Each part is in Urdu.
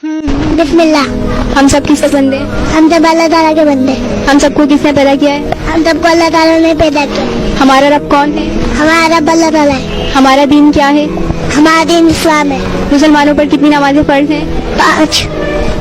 بسم اللہ. ہم سب کس کے بندے؟ ہم سب اللہ تعالیٰ کے بندے. ہم سب کو کس نے پیدا کیا ہے؟ ہم سب کو اللہ تعالیٰ نے پیدا کیا. ہمارا رب کون ہے؟ ہمارا رب اللہ تعالیٰ ہے. ہمارا دین کیا ہے؟ ہمارا دین اسلام ہے. مسلمانوں پر کتنی نمازیں فرض ہیں؟ 5.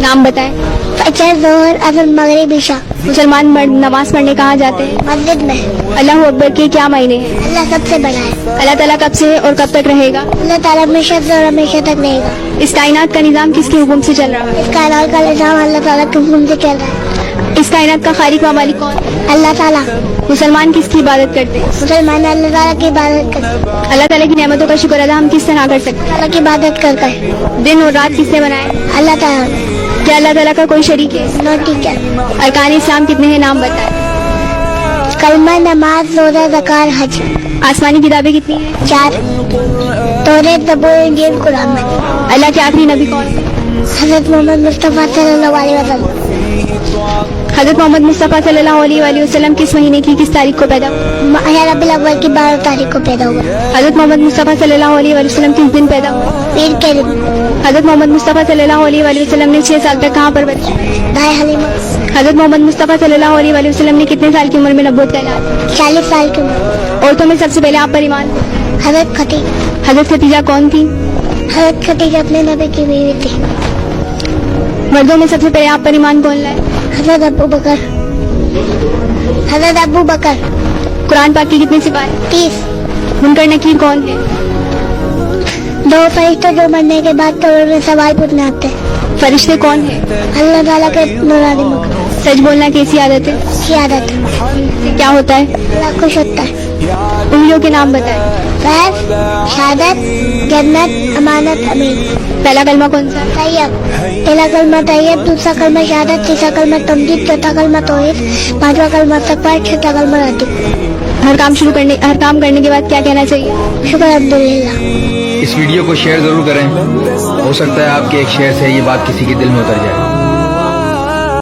نام بتائیں. فجر، ظہر، عصر، مغرب، عشاء. مسلمان مرد نماز پڑھنے کہاں جاتے ہیں؟ مسجد میں. اللہ اکبر کے کیا معنی ہیں؟ اللہ سب سے بڑا ہے. اللہ تعالیٰ کب سے ہے اور کب تک رہے گا؟ اللہ تعالیٰ ہمیشہ سے اور ہمیشہ تک رہے گا. اس کائنات کا نظام کس کے حکم سے چل رہا ہے؟ اس کائنات کا نظام اللہ تعالیٰ کے حکم سے چل رہا ہے. اس کائنات کا خالق و مالک کون ہے؟ اللہ تعالیٰ. مسلمان کس کی عبادت کرتے ہیں؟ مسلمان اللہ تعالیٰ کی عبادت کرتے ہیں. اللہ تعالیٰ کی نعمتوں کا شکر ادا ہم کس طرح کر سکتے اللہ کی عبادت کرتا ہے. ہیں؟ دن اور رات کس نے بنائے؟ اللہ تعالیٰ نے. کیا اللہ تعالیٰ کا کوئی شریک ہے؟ نو ٹھیک ہے. ارکان اسلام کتنے ہیں؟ نام بتائیں. کلمہ، نماز، روزہ، زکوٰۃ، حج. آسمانی کتابیں کتنی ہیں؟ 4. توریت، زبور، انجیل، قرآن. اللہ کے آخری نبی کون ہے؟ حضرت محمد مصطفیٰ صلی اللہ علیہ وسلم. حضرت محمد مصطفیٰ صلی اللہ علیہ وآلہ وسلم کس مہینے کی کس تاریخ کو پیدا ہوئے؟ ماہ ربیع الاول کی 12 تاریخ کو پیدا ہوا. حضرت محمد مصطفیٰ صلی اللہ علیہ وآلہ وسلم کس دن پیدا ہوئے؟ پیر کے دن. حضرت محمد مصطفیٰ صلی اللہ علیہ وآلہ وسلم نے 6 سال تک کہاں پر بچے؟ دائیں حلیمہ. حضرت محمد مصطفیٰ صلی اللہ علیہ وآلہ وسلم نے کتنے سال کی عمر میں نبوت کا اعلان؟ 40 سال کی عمر. عورتوں میں سب سے پہلے آپ پر ایمان؟ حضرت خدیجہ. حضرت ختیجہ کون تھی؟ حضرت خدیجہ اپنے نبی کی بیوی تھی. مردوں میں سب سے پہلے آپ پر ایمان کون لائے؟ حضرت ابو بکر. حضرت ابو بکر. قرآن پاک کی کتنی صفات؟ 30. منکر نکیر کون ہے؟ 2 فرشتے جو مرنے کے بعد قبر میں سوال پوچھنے آتے ہیں. فرشتے کون ہیں؟ اللہ تعالیٰ کے نورانی مقام. سچ بولنا کیسی عادت ہے؟ عادت. کیا ہوتا ہے؟ اللہ خوش ہوتا ہے. انگلیوں کے نام بتائیں. فیض، شہادت، جنت، امانت، امین. پہلا کلمہ کون سا؟ طیب. پہلا کلمہ طیب، دوسرا کلمہ شہادت، تیسرا کلمہ تمجید، چوتھا کلمہ توحید، 5واں کلمہ استغفار، 6واں کلمہ راتب. ہر کام کرنے کے بعد کیا کہنا چاہیے؟ شکر الحمدللہ. اس ویڈیو کو شیئر ضرور کریں. ہو سکتا ہے آپ کے ایک شیئر سے یہ بات کسی کے دل میں اتر جائے.